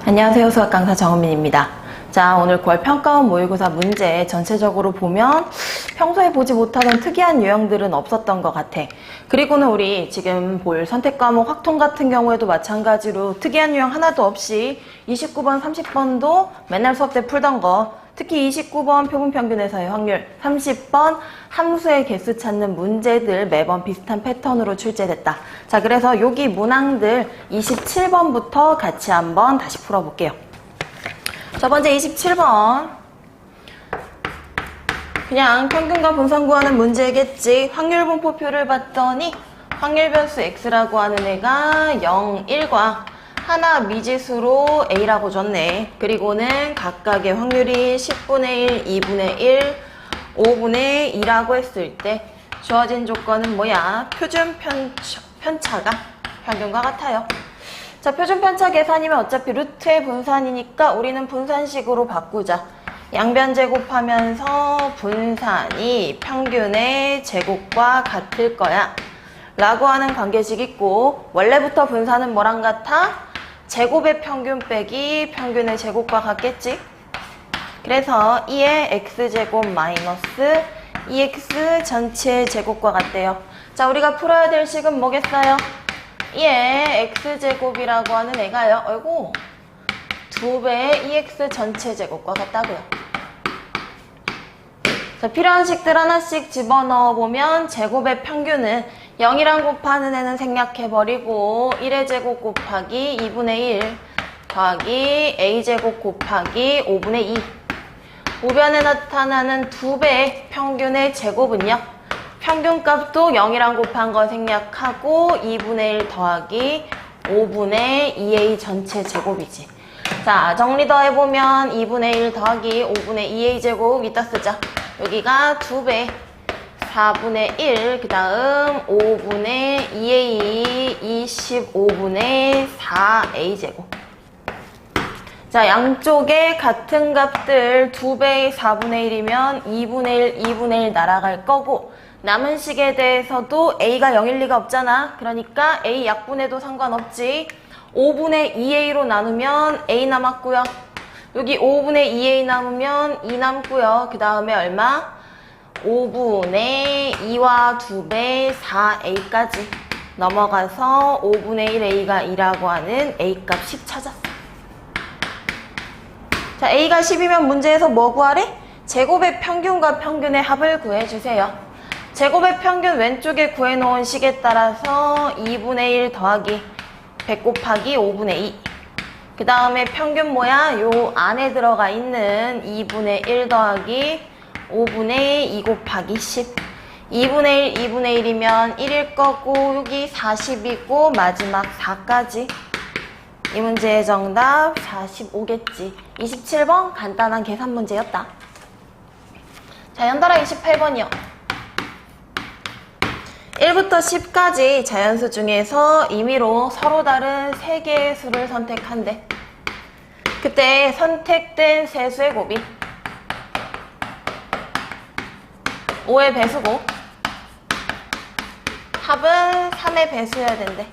안녕하세요. 수학 강사 정은민입니다. 자, 오늘 9월 평가원 모의고사 문제 전체적으로 보면 평소에 보지 못하던 특이한 유형들은 없었던 것 같아. 그리고는 우리 지금 볼 선택과목 확통 같은 경우에도 마찬가지로 특이한 유형 하나도 없이 29번, 30번도 맨날 수업 때 풀던 거, 특히 29번 표본평균에서의 확률, 30번 함수의 개수 찾는 문제들 매번 비슷한 패턴으로 출제됐다. 자, 그래서 여기 문항들 27번부터 같이 한번 다시 풀어볼게요. 첫 번째 27번. 그냥 평균과 분산 구하는 문제겠지. 확률 분포표를 봤더니 확률 변수 x라고 하는 애가 0, 1과 하나 미지수로 a라고 줬네. 그리고는 각각의 확률이 10분의 1, 2분의 1, 5분의 2라고 했을 때 주어진 조건은 뭐야? 표준 편차가 평균과 같아요. 자, 표준 편차 계산이면 어차피 루트의 분산이니까 우리는 분산식으로 바꾸자. 양변 제곱하면서 분산이 평균의 제곱과 같을 거야 라고 하는 관계식 있고, 원래부터 분산은 뭐랑 같아? 제곱의 평균 빼기 평균의 제곱과 같겠지? 그래서 2의 x제곱 마이너스 2x 전체의 제곱과 같대요. 자, 우리가 풀어야 될 식은 뭐겠어요? 2의 x제곱이라고 하는 애가요. 아이고, 2배의 2x 전체 제곱과 같다고요. 자, 필요한 식들 하나씩 집어넣어 보면 제곱의 평균은 0이랑 곱하는 애는 생략해버리고 1의 제곱 곱하기 2분의 1 더하기 a제곱 곱하기 5분의 2. 우변에 나타나는 2배의 평균의 제곱은요, 평균값도 0이랑 곱한 거 생략하고 2분의 1 더하기 5분의 2a 전체 제곱이지. 자, 정리 더 해보면 2분의 1 더하기 5분의 2a 제곱 이따 쓰자. 여기가 2배 4분의 1, 그 다음 5분의 2a 25분의 4a 제곱. 자, 양쪽에 같은 값들 2배의 4분의 1이면 2분의 1, 2분의 1 날아갈 거고, 남은 식에 대해서도 a가 0일 리가 없잖아. 그러니까 a 약분해도 상관없지. 5분의 2a로 나누면 a 남았고요. 여기 5분의 2a 남으면 2 남고요. 그 다음에 얼마? 5분의 2와 2배 4a까지 넘어가서 5분의 1a가 2라고 하는 a값 10 찾았어. 자, a가 10이면 문제에서 뭐 구하래? 제곱의 평균과 평균의 합을 구해주세요. 제곱의 평균 왼쪽에 구해놓은 식에 따라서 2분의 1 더하기 100 곱하기 5분의 2. 그 다음에 평균 뭐야? 요 안에 들어가 있는 2분의 1 더하기 5분의 2 곱하기 10. 2분의 1, 2분의 1이면 1일 거고, 여기 40이고, 마지막 4까지. 이 문제의 정답 45겠지. 27번 간단한 계산 문제였다. 자, 연달아 28번이요. 1부터 10까지 자연수 중에서 임의로 서로 다른 3개의 수를 선택한대. 그때 선택된 세 수의 곱이 5의 배수고 합은 3의 배수여야 된대.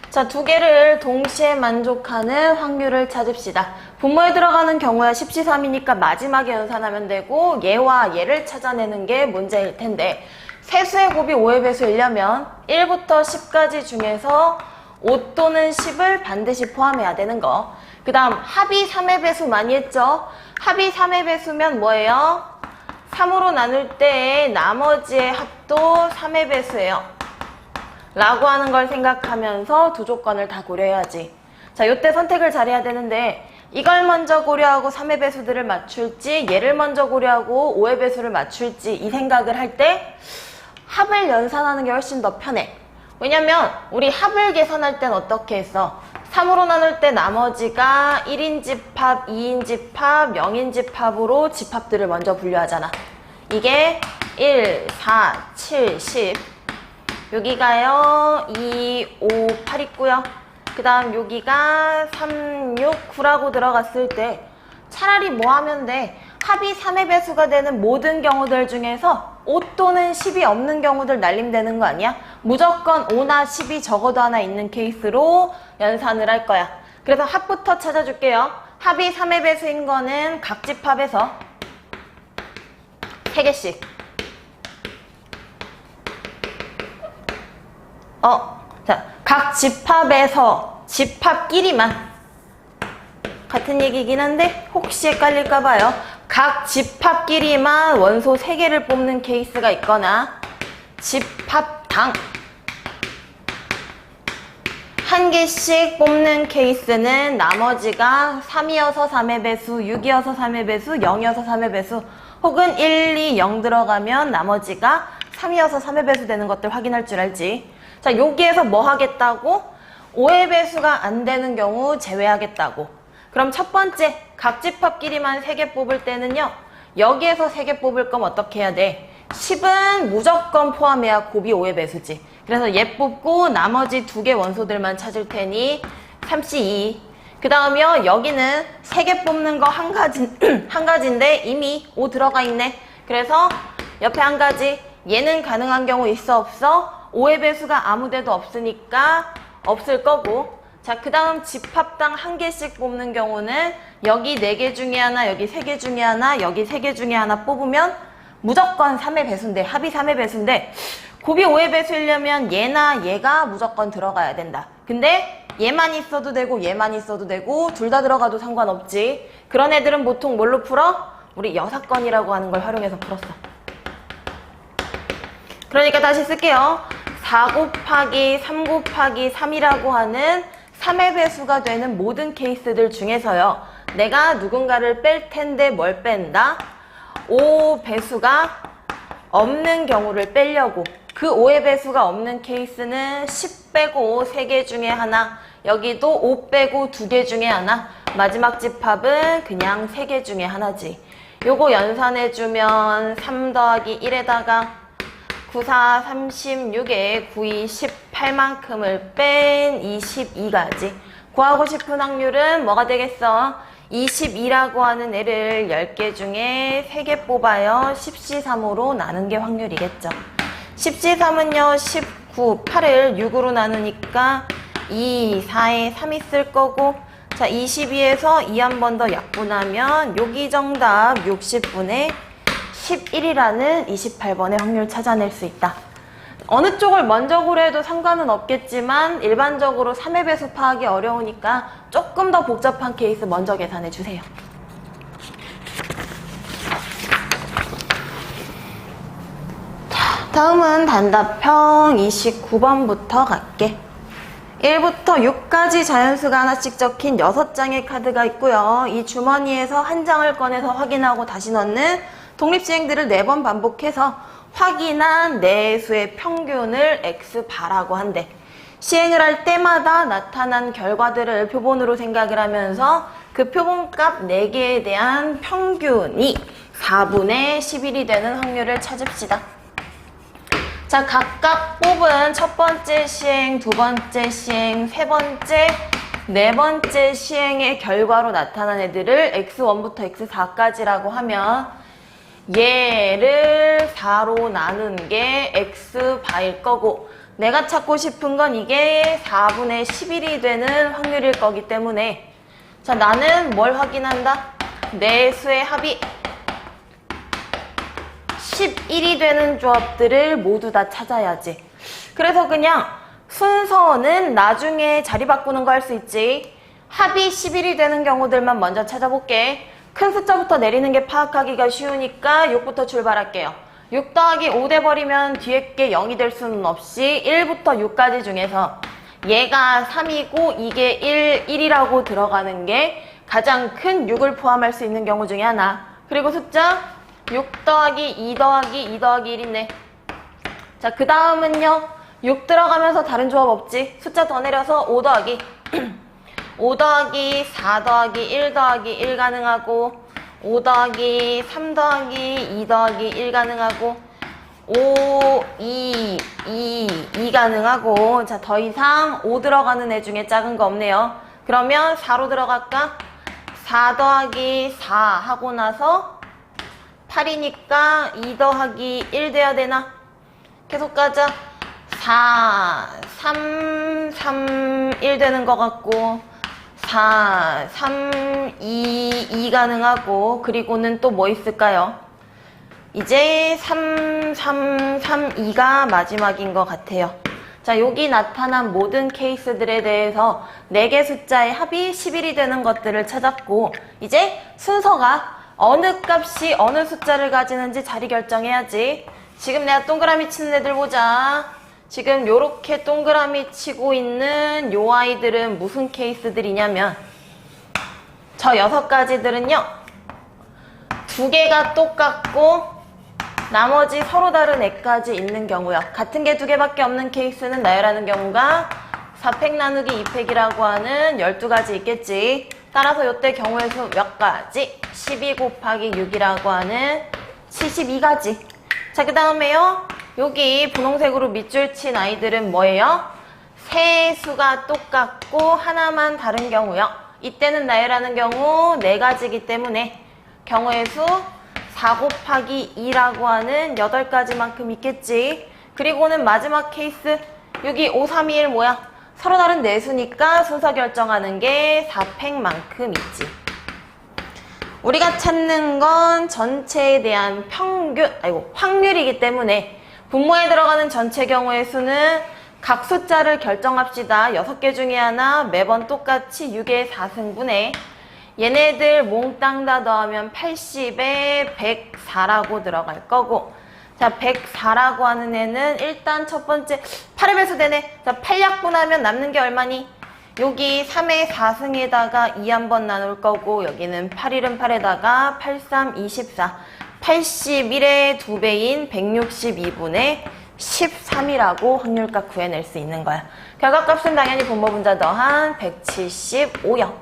자, 두 개를 동시에 만족하는 확률을 찾읍시다. 분모에 들어가는 경우야 10C3이니까 마지막에 연산하면 되고, 얘와 얘를 찾아내는 게 문제일 텐데, 세 수의 곱이 5의 배수이려면 1부터 10까지 중에서 5 또는 10을 반드시 포함해야 되는 거. 그 다음 합이 3의 배수 많이 했죠? 합이 3의 배수면 뭐예요? 3으로 나눌 때 나머지의 합도 3의 배수예요 라고 하는 걸 생각하면서 두 조건을 다 고려해야지. 자, 요때 선택을 잘해야 되는데, 이걸 먼저 고려하고 3의 배수들을 맞출지, 얘를 먼저 고려하고 5의 배수를 맞출지, 이 생각을 할 때 합을 연산하는 게 훨씬 더 편해. 왜냐면 우리 합을 계산할 땐 어떻게 했어? 3으로 나눌 때 나머지가 1인 집합, 2인 집합, 0인 집합으로 집합들을 먼저 분류하잖아. 이게 1, 4, 7, 10. 여기가요 2, 5, 8 있고요. 그 다음 여기가 3, 6, 9라고 들어갔을 때 차라리 뭐 하면 돼? 합이 3의 배수가 되는 모든 경우들 중에서 5 또는 10이 없는 경우들 날림되는 거 아니야? 무조건 5나 10이 적어도 하나 있는 케이스로 연산을 할 거야. 그래서 합부터 찾아줄게요. 합이 3의 배수인 거는 각 집합에서 3개씩. 자, 각 집합에서 집합끼리만 같은 얘기긴 한데 혹시 헷갈릴까봐요. 각 집합끼리만 원소 3개를 뽑는 케이스가 있거나 집합당 1개씩 뽑는 케이스는 나머지가 3이어서 3의 배수, 6이어서 3의 배수, 0이어서 3의 배수 혹은 1, 2, 0 들어가면 나머지가 3이어서 3의 배수 되는 것들 확인할 줄 알지. 자, 여기에서 뭐 하겠다고? 5의 배수가 안 되는 경우 제외하겠다고. 그럼 첫 번째, 각 집합끼리만 3개 뽑을 때는요. 여기에서 3개 뽑을 거면 어떻게 해야 돼? 10은 무조건 포함해야 곱이 5의 배수지. 그래서 얘 뽑고 나머지 2개 원소들만 찾을 테니 3C2. 그 다음이요. 여기는 3개 뽑는 거 한 가지인데 이미 5 들어가 있네. 그래서 옆에 한 가지. 얘는 가능한 경우 있어 없어? 5의 배수가 아무 데도 없으니까 없을 거고. 자, 그 다음 집합당 1개씩 뽑는 경우는 여기 4개 중에 하나, 여기 3개 중에 하나, 여기 3개 중에 하나 뽑으면 무조건 3의 배수인데, 합이 3의 배수인데 곱이 5의 배수이려면 얘나 얘가 무조건 들어가야 된다. 근데 얘만 있어도 되고 얘만 있어도 되고 둘 다 들어가도 상관없지. 그런 애들은 보통 뭘로 풀어? 우리 여사건이라고 하는 걸 활용해서 풀었어. 그러니까 다시 쓸게요. 4 곱하기 3 곱하기 3이라고 하는 3의 배수가 되는 모든 케이스들 중에서요. 내가 누군가를 뺄 텐데 뭘 뺀다? 5 배수가 없는 경우를 빼려고. 그 5의 배수가 없는 케이스는 10 빼고 3개 중에 하나, 여기도 5 빼고 2개 중에 하나, 마지막 집합은 그냥 3개 중에 하나지. 요거 연산해주면 3 더하기 1에다가 9, 4, 36에 9, 2, 18만큼을 뺀 22가지. 구하고 싶은 확률은 뭐가 되겠어? 22라고 하는 애를 10개 중에 3개 뽑아요. 10C3으로 나눈 게 확률이겠죠. 10C3은요, 19, 8을 6으로 나누니까 2, 4에 3 있을 거고, 자, 22에서 2 한 번 더 약분하면 여기 정답 60분의 11이라는 28번의 확률 찾아낼 수 있다. 어느 쪽을 먼저 구해도 상관은 없겠지만 일반적으로 3의 배수 파악이 어려우니까 조금 더 복잡한 케이스 먼저 계산해 주세요. 자, 다음은 단답형 29번부터 갈게. 1부터 6까지 자연수가 하나씩 적힌 6장의 카드가 있고요. 이 주머니에서 한 장을 꺼내서 확인하고 다시 넣는 독립시행들을 4번 반복해서 확인한 내수의 평균을 X바라고 한대. 시행을 할 때마다 나타난 결과들을 표본으로 생각을 하면서 그 표본값 4개에 대한 평균이 4분의 11이 되는 확률을 찾읍시다. 자, 각각 뽑은 첫 번째 시행, 두 번째 시행, 세 번째, 네 번째 시행의 결과로 나타난 애들을 X1부터 X4까지라고 하면 얘를 4로 나눈 게 X바일 거고, 내가 찾고 싶은 건 이게 4분의 11이 되는 확률일 거기 때문에, 자, 나는 뭘 확인한다? 내수의 합이 11이 되는 조합들을 모두 다 찾아야지. 그래서 그냥 순서는 나중에 자리 바꾸는 거 할 수 있지. 합이 11이 되는 경우들만 먼저 찾아볼게. 큰 숫자부터 내리는 게 파악하기가 쉬우니까 6부터 출발할게요. 6 더하기 5 돼버리면 뒤에 게 0이 될 수는 없이 1부터 6까지 중에서 얘가 3이고 이게 1이라고 들어가는 게 가장 큰 6을 포함할 수 있는 경우 중에 하나. 그리고 숫자 6 더하기 2 더하기 2 더하기 1 있네. 자, 그 다음은요. 6 들어가면서 다른 조합 없지. 숫자 더 내려서 5 더하기 5 더하기 4 더하기 1 더하기 1 가능하고, 5 더하기 3 더하기 2 더하기 1 가능하고, 5, 2 가능하고. 자, 더 이상 5 들어가는 애 중에 작은 거 없네요. 그러면 4로 들어갈까? 4 더하기 4 하고 나서 8이니까 2 더하기 1 돼야 되나? 계속 가자. 4, 3, 3, 1 되는 것 같고, 4, 3, 2 가능하고, 그리고는 또 뭐 있을까요? 이제 3, 3, 3, 2가 마지막인 것 같아요. 자, 여기 나타난 모든 케이스들에 대해서 4개 숫자의 합이 11이 되는 것들을 찾았고, 이제 순서가 어느 값이 어느 숫자를 가지는지 자리 결정해야지. 지금 내가 동그라미 치는 애들 보자. 지금 요렇게 동그라미 치고 있는 요 아이들은 무슨 케이스들이냐면, 저 6가지들은요 2개가 똑같고 나머지 서로 다른 애까지 있는 경우요. 같은 게 2개밖에 없는 케이스는 나열하는 경우가 4팩 나누기 2팩이라고 하는 12가지 있겠지. 따라서 요때 경우의 수 몇 가지? 12 곱하기 6이라고 하는 72가지. 자, 그 다음에요. 여기 분홍색으로 밑줄 친 아이들은 뭐예요? 세 수가 똑같고 하나만 다른 경우요. 이때는 나열하는 경우 4가지이기 때문에 경우의 수 4 곱하기 2라고 하는 8가지만큼 있겠지. 그리고는 마지막 케이스 여기 5, 3, 2, 1 뭐야? 서로 다른 4수니까 순서 결정하는 게 4팩만큼 있지. 우리가 찾는 건 전체에 대한 확률이기 때문에 분모에 들어가는 전체 경우의 수는 각 숫자를 결정합시다. 6개 중에 하나 매번 똑같이 6의 4승분에 얘네들 몽땅 다 더하면 80에 104라고 들어갈 거고, 자 104라고 하는 애는 일단 첫 번째 8의 배수 되네. 자 8약분하면 남는 게 얼마니? 여기 3의 4승에다가 2 한번 나눌 거고, 여기는 8, 1은 8에다가 8, 3, 24 81의 2배인 162분의 13이라고 확률값 구해낼 수 있는 거야. 결과값은 당연히 분모분자 더한 175요.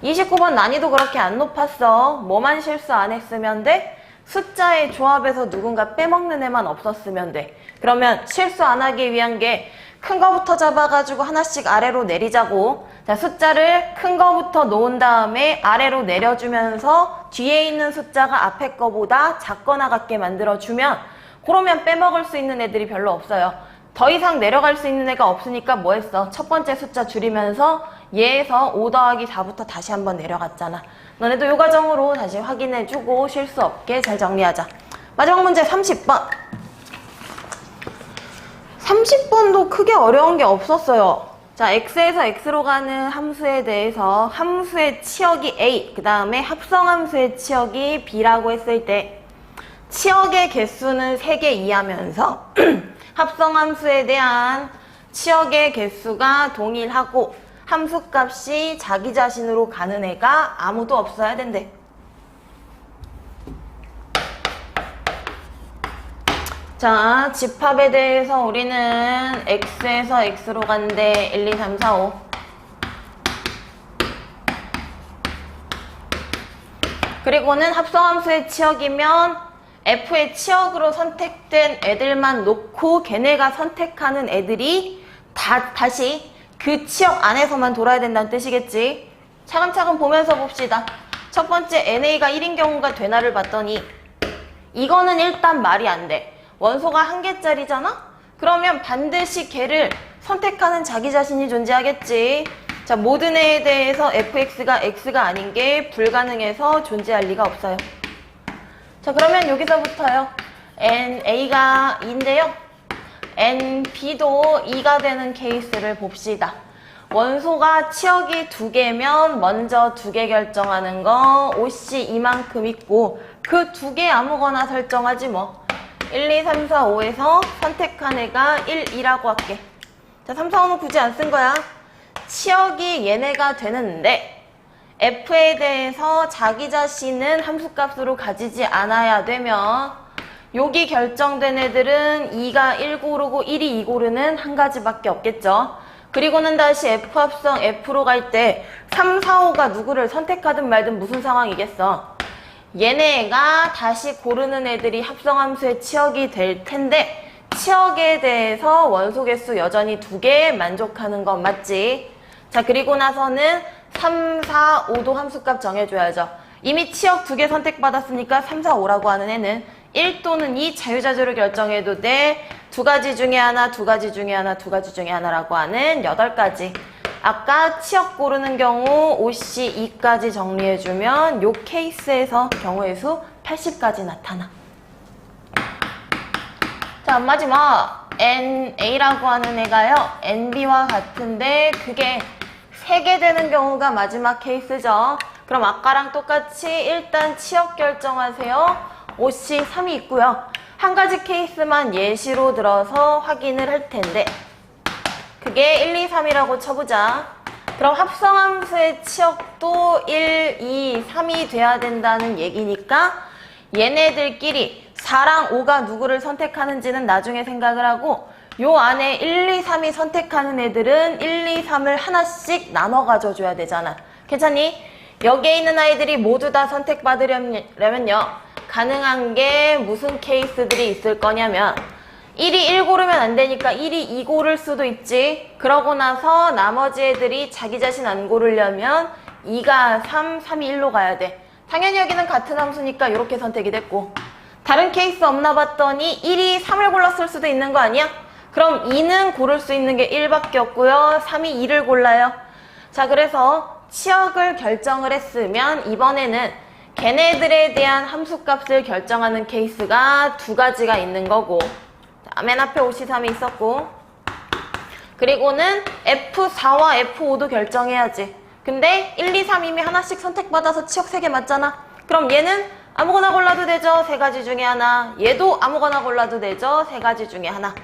29번 난이도 그렇게 안 높았어. 뭐만 실수 안 했으면 돼? 숫자의 조합에서 누군가 빼먹는 애만 없었으면 돼. 그러면 실수 안 하기 위한 게 큰 거부터 잡아가지고 하나씩 아래로 내리자고. 자, 숫자를 큰 거부터 놓은 다음에 아래로 내려주면서 뒤에 있는 숫자가 앞에 거보다 작거나 같게 만들어주면, 그러면 빼먹을 수 있는 애들이 별로 없어요. 더 이상 내려갈 수 있는 애가 없으니까 뭐 했어? 첫 번째 숫자 줄이면서 얘에서 5 더하기 4부터 다시 한번 내려갔잖아. 너네도 이 과정으로 다시 확인해주고 실수 없게 잘 정리하자. 마지막 문제 30번. 30번도 크게 어려운 게 없었어요. 자, x에서 x로 가는 함수에 대해서 함수의 치역이 a, 그 다음에 합성함수의 치역이 b라고 했을 때 치역의 개수는 3개 이하면서 합성함수에 대한 치역의 개수가 동일하고 함수값이 자기 자신으로 가는 애가 아무도 없어야 된대. 자, 집합에 대해서 우리는 x에서 x로 간대 1, 2, 3, 4, 5. 그리고는 합성함수의 치역이면 f의 치역으로 선택된 애들만 놓고 걔네가 선택하는 애들이 다시 그 치역 안에서만 돌아야 된다는 뜻이겠지. 차근차근 보면서 봅시다. 첫 번째 NA가 1인 경우가 되나를 봤더니 이거는 일단 말이 안 돼. 원소가 1개짜리잖아? 그러면 반드시 걔를 선택하는 자기 자신이 존재하겠지. 자, 모든 애에 대해서 fx가 x가 아닌 게 불가능해서 존재할 리가 없어요. 자, 그러면 여기서부터요. NA가 2인데요. NB도 2가 되는 케이스를 봅시다. 원소가 치역이 2개면 먼저 2개 결정하는 거 OC 이만큼 있고 그 2개 아무거나 설정하지 뭐. 1, 2, 3, 4, 5에서 선택한 애가 1, 2라고 할게. 자, 3, 4, 5는 굳이 안 쓴 거야. 치역이 얘네가 되는데 F에 대해서 자기 자신은 함수값으로 가지지 않아야 되면 여기 결정된 애들은 2가 1 고르고 1이 2 고르는 한 가지밖에 없겠죠. 그리고는 다시 F 합성 F로 갈 때 3, 4, 5가 누구를 선택하든 말든 무슨 상황이겠어? 얘네가 다시 고르는 애들이 합성함수의 치역이 될 텐데 치역에 대해서 원소 개수 여전히 2개 만족하는 건 맞지? 자, 그리고 나서는 3, 4, 5도 함수값 정해줘야죠. 이미 치역 2개 선택받았으니까 3, 4, 5라고 하는 애는 1 또는 2 자유자재로 결정해도 돼. 2가지 중에 하나, 2가지 중에 하나, 2가지 중에 하나라고 하는 8가지. 아까 치역 고르는 경우 OC 2까지 정리해주면 요 케이스에서 경우의 수 80까지 나타나. 자, 마지막 NA라고 하는 애가요, NB와 같은데 그게 3개 되는 경우가 마지막 케이스죠. 그럼 아까랑 똑같이 일단 치역 결정하세요. OC 3이 있고요. 한 가지 케이스만 예시로 들어서 확인을 할 텐데 그게 1, 2, 3이라고 쳐보자. 그럼 합성함수의 치역도 1, 2, 3이 돼야 된다는 얘기니까 얘네들끼리 4랑 5가 누구를 선택하는지는 나중에 생각을 하고 요 안에 1, 2, 3이 선택하는 애들은 1, 2, 3을 하나씩 나눠 가져줘야 되잖아. 괜찮니? 여기에 있는 아이들이 모두 다 선택받으려면요, 가능한 게 무슨 케이스들이 있을 거냐면 1이 1 고르면 안 되니까 1이 2 고를 수도 있지. 그러고 나서 나머지 애들이 자기 자신 안 고르려면 2가 3, 3이 1로 가야 돼. 당연히 여기는 같은 함수니까 이렇게 선택이 됐고, 다른 케이스 없나 봤더니 1이 3을 골랐을 수도 있는 거 아니야? 그럼 2는 고를 수 있는 게 1밖에 없고요. 3이 2를 골라요. 자, 그래서 치역을 결정을 했으면 이번에는 걔네들에 대한 함수값을 결정하는 케이스가 2가지가 있는 거고, 자, 맨 앞에 OC3이 있었고, 그리고는 F4와 F5도 결정해야지. 근데 1, 2, 3 이미 하나씩 선택받아서 치역 3개 맞잖아. 그럼 얘는 아무거나 골라도 되죠. 3가지 중에 하나. 얘도 아무거나 골라도 되죠. 3가지 중에 하나.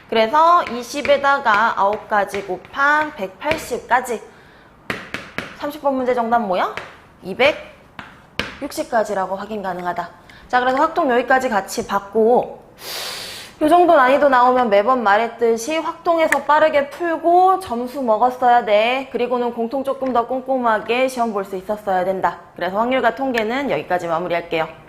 그래서 20에다가 9가지 곱한 180까지. 30번 문제 정답 뭐야? 260까지라고 확인 가능하다. 자, 그래서 확동 여기까지 같이 받고, 이 정도 난이도 나오면 매번 말했듯이 확동해서 빠르게 풀고 점수 먹었어야 돼. 그리고는 공통 조금 더 꼼꼼하게 시험 볼 수 있었어야 된다. 그래서 확률과 통계는 여기까지 마무리할게요.